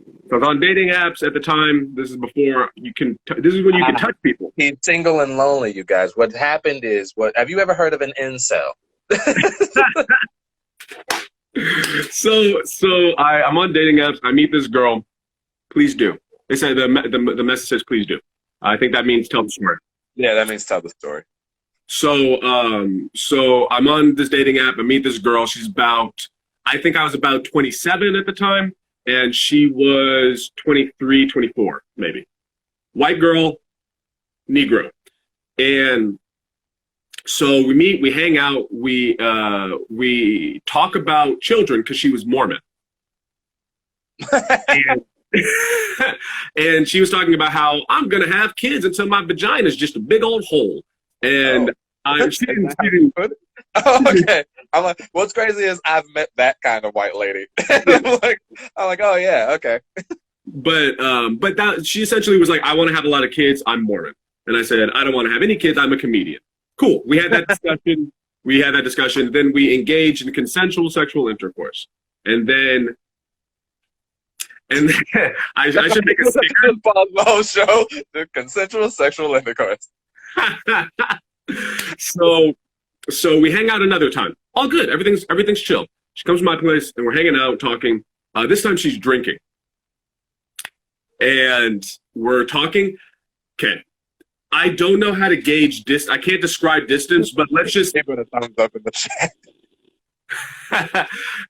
dating apps at the time. This is before this is when you can touch people. He's single and lonely, you guys. What happened is, have you ever heard of an incel? So I'm on dating apps. I meet this girl. Please do. They say the message says please do. I think that means tell the story. Yeah, that means tell the story. So I'm on this dating app. I meet this girl. I think I was about 27 at the time, and she was 23, 24, maybe. White girl, Negro. And so we meet, we hang out, we talk about children because she was Mormon. And she was talking about how I'm going to have kids until my vagina is just a big old hole. And she didn't. Oh, okay. I'm like, what's crazy is I've met that kind of white lady. I'm like, oh yeah, okay. But that she essentially was like, I want to have a lot of kids. I'm Mormon, and I said I don't want to have any kids. I'm a comedian. Cool. We had that discussion. Then we engaged in consensual sexual intercourse, and then I should make a sticker. Pause the whole show. The consensual sexual intercourse. So we hang out another time. All good. Everything's chill. She comes to my place and we're hanging out, talking. This time she's drinking. And we're talking. Okay. I don't know how to gauge I can't describe distance, but let's just give it a thumbs up in the chat.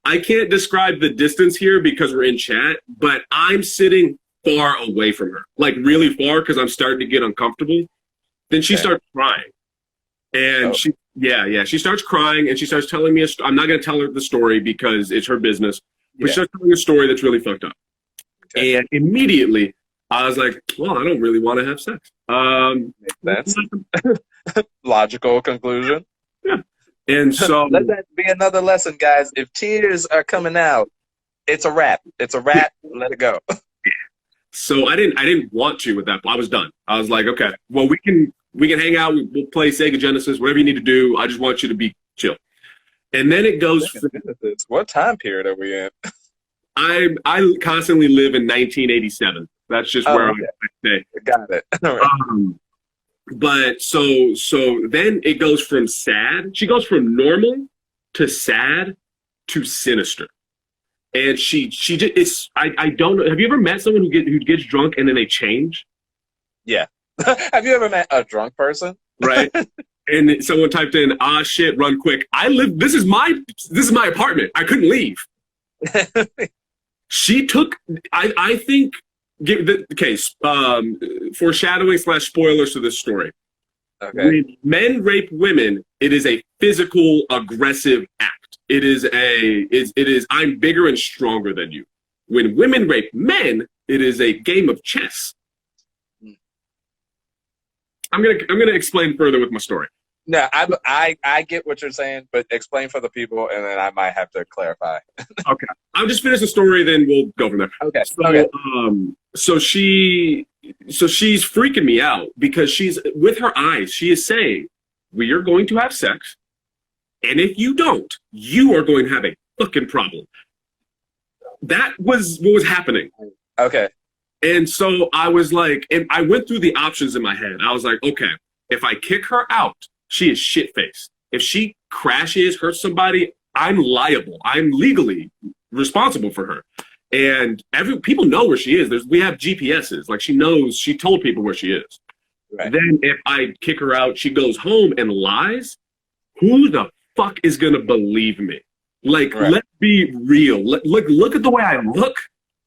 I can't describe the distance here because we're in chat, but I'm sitting far away from her. Like really far because I'm starting to get uncomfortable. Then she starts crying. And Yeah. She starts crying and she starts telling me, I'm not going to tell her the story because it's her business. But she Yeah. starts telling a story that's really fucked up. Okay. And immediately I was like, well, I don't really want to have sex. Makes sense. Logical conclusion. Yeah. And so, Let that be another lesson, guys. If tears are coming out, it's a wrap. It's a wrap. Let it go. so I didn't want to with that. I was done. I was like, okay, well, we can hang out. We'll play Sega Genesis, whatever you need to do. I just want you to be chill. And then it goes. What time period are we in? I constantly live in 1987. That's just where okay. I stay. Got it. All right. But so then it goes from sad. She goes from normal to sad to sinister. And she just it's I don't know. Have you ever met someone who gets drunk and then they change? Yeah. Have you ever met a drunk person? Right. And someone typed in, "Ah, shit, run quick." This is my apartment. I couldn't leave. She took. I think. Give the case. Foreshadowing / spoilers to this story. Okay. When men rape women, it is a physical, aggressive act. It is. I'm bigger and stronger than you. When women rape men, it is a game of chess. I'm gonna explain further with my story. No, I get what you're saying, but explain for the people, and then I might have to clarify. Okay, I'll just finish the story, then we'll go from there. Okay. So, Okay. She's freaking me out because she's with her eyes. She is saying, "We are going to have sex, and if you don't, you are going to have a fucking problem." That was what was happening. Okay. And so I was like, and I went through the options in my head. I was like, okay, if I kick her out, she is shit-faced. If she crashes, hurts somebody, I'm liable. I'm legally responsible for her. And people know where she is. We have GPSs. Like she told people where she is. Right. Then if I kick her out, she goes home and lies. Who the fuck is going to believe me? Like, Right. Let's be real. Look at the way I look.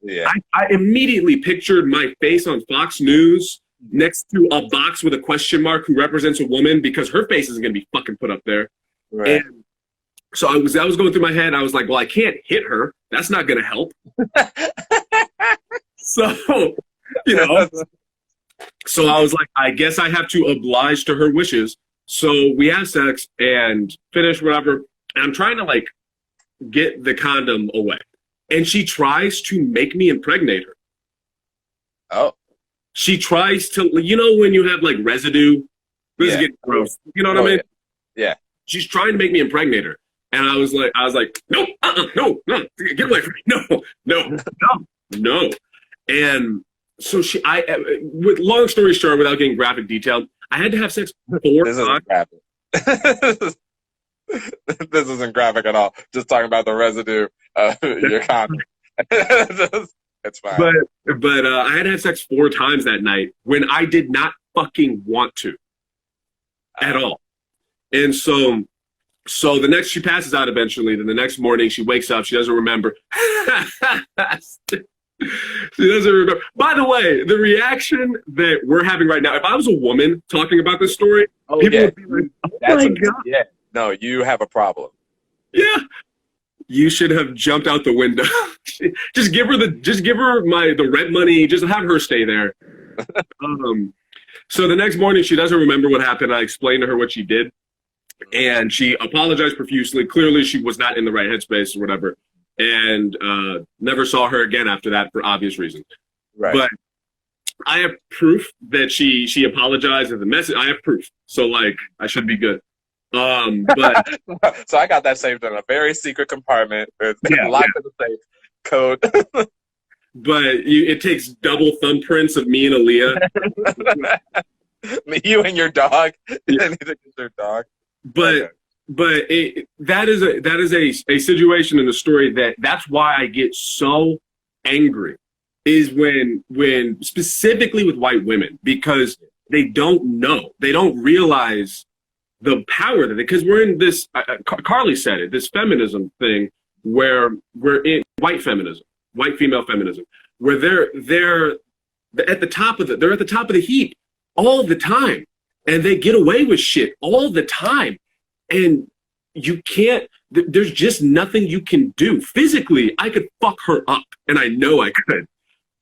Yeah. I immediately pictured my face on Fox News next to a box with a question mark who represents a woman because her face isn't going to be fucking put up there. Right. And so that was going through my head. I was like, well, I can't hit her. That's not going to help. So, so I was like, I guess I have to oblige to her wishes. So we have sex and finish whatever. And I'm trying to like get the condom away. And she tries to make me impregnate her. Oh. She tries to, when you have like residue, this is getting gross. You know what I mean? Yeah. She's trying to make me impregnate her. And I was like, no, no, get away from me. No. And so with long story short, without getting graphic detail, I had to have sex 4 This times. isn't graphic. This isn't graphic at all. Just talking about the residue of your condom. It's fine. But I had to have sex 4 times that night when I did not fucking want to at all. And so she passes out eventually. Then the next morning she wakes up. She doesn't remember. She doesn't remember. By the way, the reaction that we're having right now, if I was a woman talking about this story, people would be like, oh my God. Yeah. No, you have a problem. Yeah. You should have jumped out the window. Just give her the rent money. Just have her stay there. So the next morning she doesn't remember what happened. I explained to her what she did. And she apologized profusely. Clearly she was not in the right headspace or whatever. And never saw her again after that for obvious reasons. Right. But I have proof that she apologized in the message. I have proof. So like I should be good. But so I got that saved in a very secret compartment. It's locked in the safe. Code. But it takes double thumbprints of me and Aaliyah. You and your dog. Yeah. You need to get your dog. But that is a situation in the story that's why I get so angry is when specifically with white women, because they don't know, they don't realize the power that because we're in this Carly said it, this feminism thing where we're in white female feminism, where they're at the top of the heap all the time, and they get away with shit all the time. And you can't, there's just nothing you can do. Physically, I could fuck her up, and I know I could.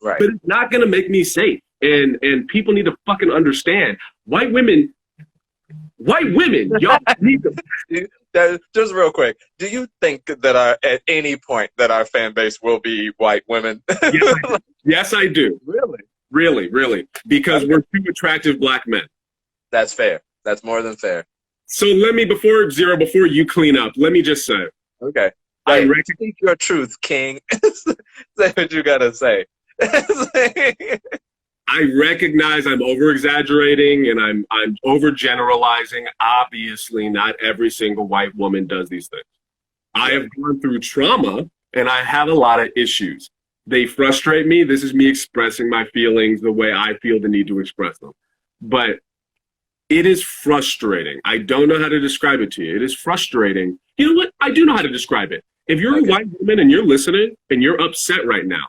Right. But it's not going to make me safe. And people need to fucking understand. White women, y'all need to. Just real quick, do you think that at any point that our fan base will be white women? Yes, I do. Really? Really, really. Because we're two attractive black men. That's fair. That's more than fair. So let me, before you clean up, let me just say. Okay. Hey, speak your truth, King. Say what you gotta say. I recognize I'm over-exaggerating and I'm overgeneralizing. Obviously, not every single white woman does these things. I have gone through trauma, and I have a lot of issues. They frustrate me. This is me expressing my feelings the way I feel the need to express them. But it is frustrating. I don't know how to describe it to you. It is frustrating. You know what? I do know how to describe it. If you're a white woman and you're listening and you're upset right now,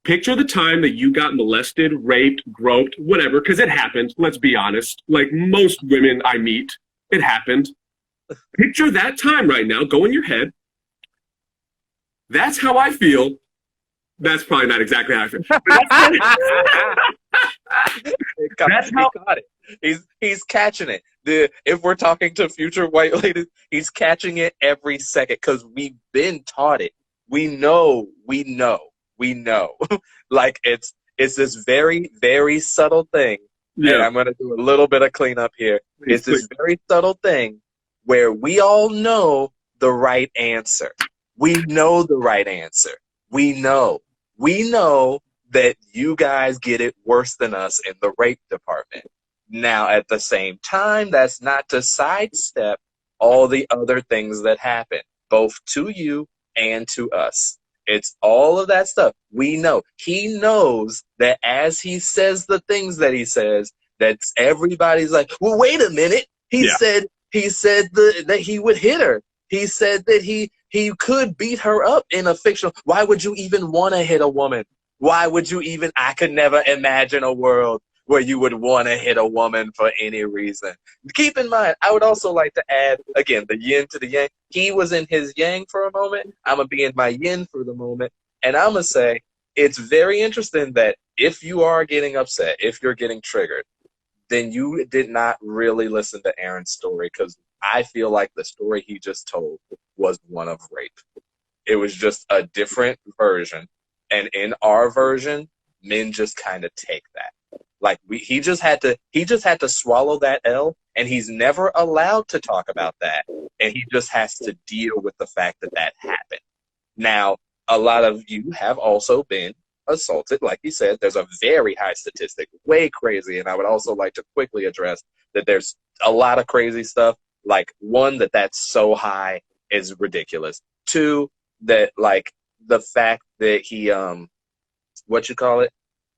picture the time that you got molested, raped, groped, whatever, because it happened. Let's be honest. Like most women I meet, it happened. Picture that time right now. Go in your head. That's how I feel. That's probably not exactly how I feel. That's how he caught it. He's catching it. If we're talking to future white ladies, he's catching it every second because we've been taught it. We know. Like it's this very, very subtle thing. Yeah. And I'm gonna do a little bit of cleanup here. It's this very subtle thing where we all know the right answer. We know the right answer. We know that you guys get it worse than us in the rape department. Now, at the same time, that's not to sidestep all the other things that happen, both to you and to us. It's all of that stuff. We know. He knows that as he says the things that he says, that everybody's like, well, wait a minute. He said that he would hit her. He said that he could beat her up in a fictional. Why would you even want to hit a woman? Why would you even? I could never imagine a world where you would want to hit a woman for any reason. Keep in mind, I would also like to add, again, the yin to the yang. He was in his yang for a moment. I'm going to be in my yin for the moment. And I'm going to say it's very interesting that if you are getting upset, if you're getting triggered, then you did not really listen to Aaron's story, because I feel like the story he just told was one of rape. It was just a different version. And in our version, men just kind of take that. Like he just had to swallow that L, and he's never allowed to talk about that. And he just has to deal with the fact that that happened. Now, a lot of you have also been assaulted. Like you said, there's a very high statistic, way crazy. And I would also like to quickly address that there's a lot of crazy stuff. Like, one, that's so high is ridiculous. Two, that like the fact that he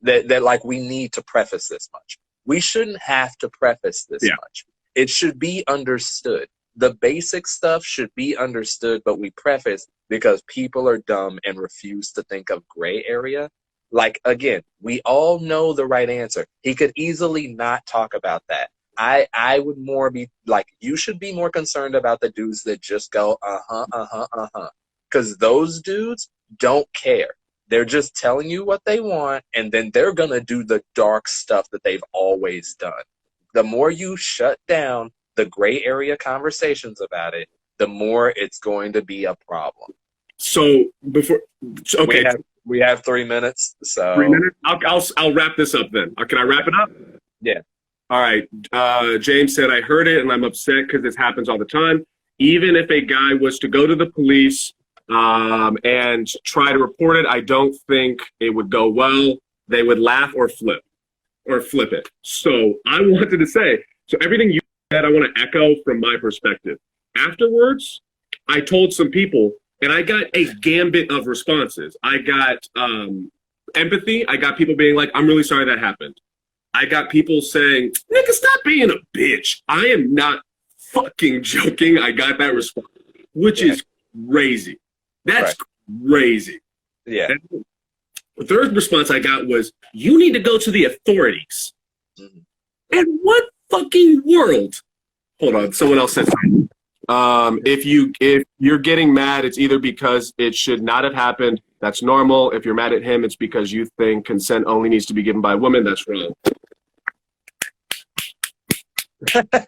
that like we need to preface this much. We shouldn't have to preface this much. It should be understood. The basic stuff should be understood, but we preface because people are dumb and refuse to think of gray area. Like, again, we all know the right answer. He could easily not talk about that. I would more be like, you should be more concerned about the dudes that just go, because those dudes don't care. They're just telling you what they want, and then they're going to do the dark stuff that they've always done. The more you shut down the gray area conversations about it, the more it's going to be a problem. So okay, we have 3 minutes. So 3 minutes. I'll wrap this up then. Can I wrap it up? Yeah. All right. James said, I heard it and I'm upset because this happens all the time. Even if a guy was to go to the police and try to report it, I don't think it would go well. They would laugh or flip it. So I wanted to say, so everything you said, I want to echo from my perspective. Afterwards, I told some people, and I got a gambit of responses. I got empathy. I got people being like, I'm really sorry that happened. I got people saying, nigga, stop being a bitch. I am not fucking joking. I got that response, which is crazy. That's crazy. Yeah. And the third response I got was, you need to go to the authorities. Mm-hmm. In what fucking world? Hold on. Someone else said something. If you're getting mad, it's either because it should not have happened. That's normal. If you're mad at him, it's because you think consent only needs to be given by a woman. That's wrong. The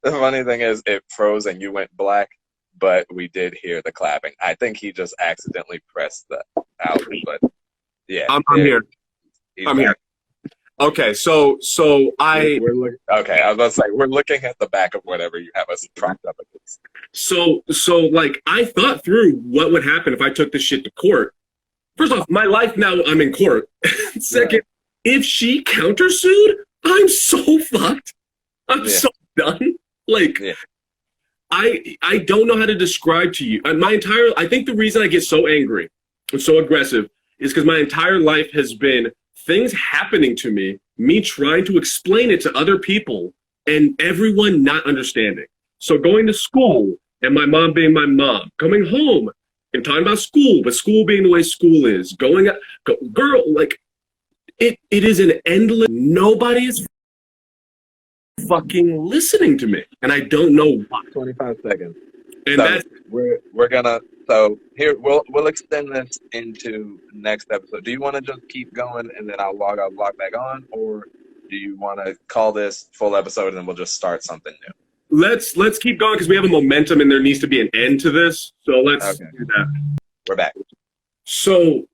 funny thing is, it froze and you went black, but we did hear the clapping. I think he just accidentally pressed the out, but yeah, I'm here. I'm here. Okay, so I okay. I was about to say we're looking at the back of whatever you have us propped up against. So like I thought through what would happen if I took this shit to court. First off, my life now I'm in court. Second, if she countersued, I'm so fucked. I'm so done. Like I don't know how to describe to you. I think the reason I get so angry and so aggressive is because my entire life has been things happening to me trying to explain it to other people and everyone not understanding. So going to school and my mom being my mom, coming home and talking about school, but school being the way school is, girl, like it is an endless, nobody is fucking listening to me. And I don't know why. 25 seconds. And so that's we're gonna so here we'll extend this into next episode. Do you want to just keep going and then I'll log back on, or do you want to call this full episode and then we'll just start something new? Let's keep going because we have a momentum and there needs to be an end to this. So let's do that. We're back. So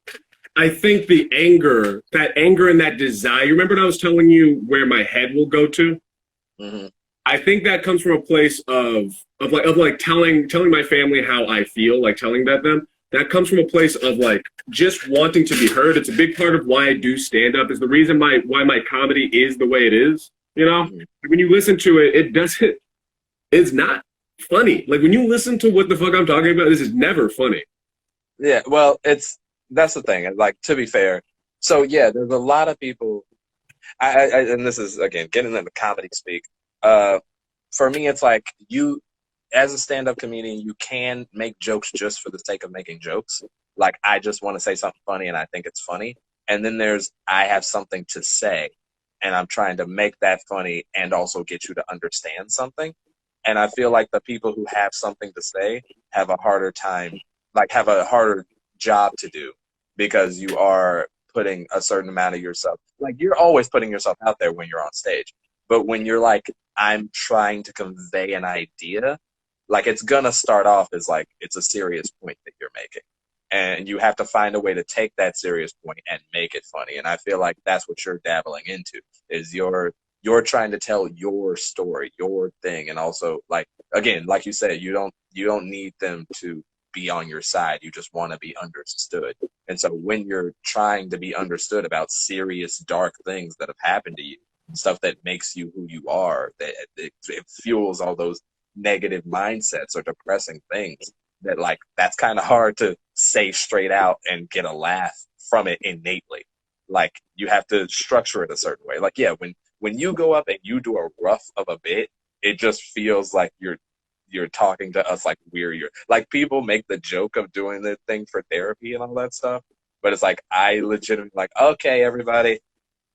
I think that anger and that desire. Remember when I was telling you where my head will go to? Mm-hmm. I think that comes from a place of telling my family how I feel, like telling them. That comes from a place of like just wanting to be heard. It's a big part of why I do stand up. Is the reason why my comedy is the way it is. You know, when you listen to it, it's not funny. Like when you listen to what the fuck I'm talking about, this is never funny. Yeah, well, that's the thing. Like, to be fair, so yeah, there's a lot of people. And this is again getting into comedy speak. For me, it's like you, as a stand-up comedian, you can make jokes just for the sake of making jokes. Like, I just want to say something funny and I think it's funny. And then I have something to say and I'm trying to make that funny and also get you to understand something. And I feel like the people who have something to say have a harder time, like have a harder job to do, because you are putting a certain amount of yourself, like you're always putting yourself out there when you're on stage. But when you're like, I'm trying to convey an idea, like it's going to start off as like, it's a serious point that you're making. And you have to find a way to take that serious point and make it funny. And I feel like that's what you're dabbling into, is you're trying to tell your story, your thing. And also, like, again, like you said, you don't need them to be on your side. You just want to be understood. And so when you're trying to be understood about serious, dark things that have happened to you, stuff that makes you who you are, that it fuels all those negative mindsets or depressing things, that like that's kind of hard to say straight out and get a laugh from it innately. Like you have to structure it a certain way. Like, yeah, when you go up and you do a rough of a bit, it just feels like you're talking to us like like people make the joke of doing the thing for therapy and all that stuff, but it's like I legitimately like, okay, everybody,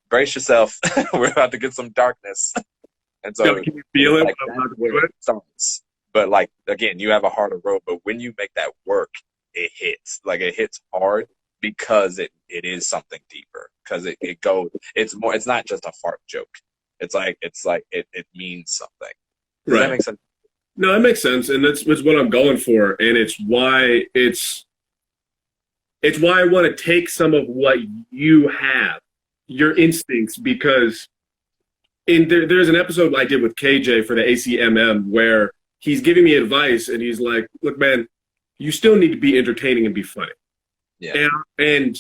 brace yourself. We're about to get some darkness. And so can you feel it? Like, that's where it starts. But like again, you have a harder road. But when you make that work, it hits. Like it hits hard because it is something deeper. Because it goes. It's more. It's not just a fart joke. It's like it means something. Does that make sense? No, that makes sense, and that's what I'm going for, and it's why I want to take some of what you have, your instincts, because there's an episode I did with KJ for the ACMM where he's giving me advice, and he's like, "Look, man, you still need to be entertaining and be funny." Yeah. And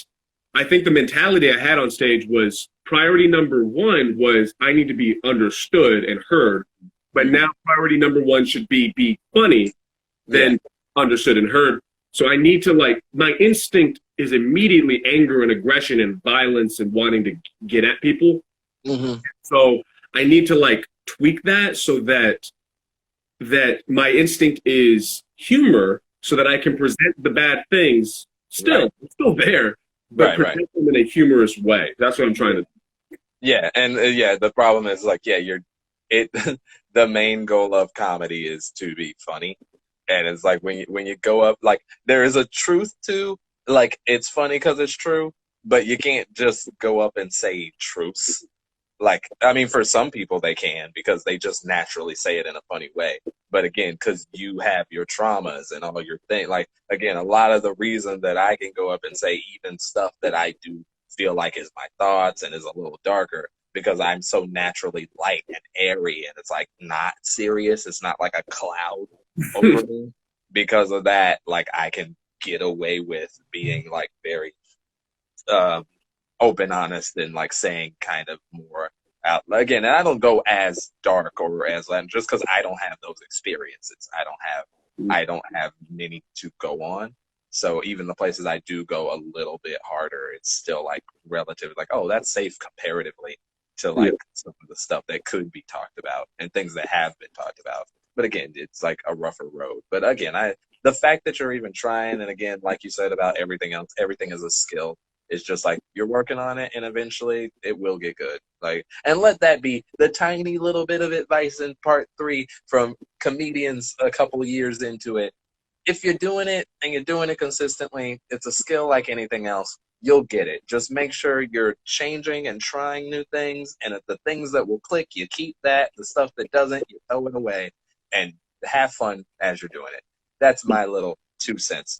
I think the mentality I had on stage was priority number one was I need to be understood and heard. But now priority number one should be funny, then understood and heard. So I need to my instinct is immediately anger and aggression and violence and wanting to get at people. Mm-hmm. So I need to tweak that so that my instinct is humor so that I can present the bad things still there, but present them in a humorous way. That's what I'm trying to do. Yeah, and the problem is it the main goal of comedy is to be funny. And it's like when you go up, like there is a truth to, like, it's funny because it's true, but you can't just go up and say truths. Like, I mean, for some people they can because they just naturally say it in a funny way. But again, because you have your traumas and all your thing, like, again, a lot of the reason that I can go up and say even stuff that I do feel like is my thoughts and is a little darker because I'm so naturally light and airy and it's like not serious. It's not like a cloud over me. Because of that, like, I can get away with being like very um open, honest, and like saying kind of more out. Again, and I don't go as dark or as Latin just because I don't have those experiences. I don't have many to go on. So even the places I do go a little bit harder, it's still like relatively like, oh, that's safe comparatively to Yeah. like some of the stuff that could be talked about and things that have been talked about. But again, it's like a rougher road. But again, the fact that you're even trying, and again, like you said about everything else, everything is a skill. It's just like you're working on it and eventually it will get good. Like, and let that be the tiny little bit of advice in part 3 from comedians a couple of years into it. If you're doing it and you're doing it consistently, it's a skill like anything else. You'll get it. Just make sure you're changing and trying new things. And if the things that will click, you keep that. The stuff that doesn't, you throw it away and have fun as you're doing it. That's my little 2 cents.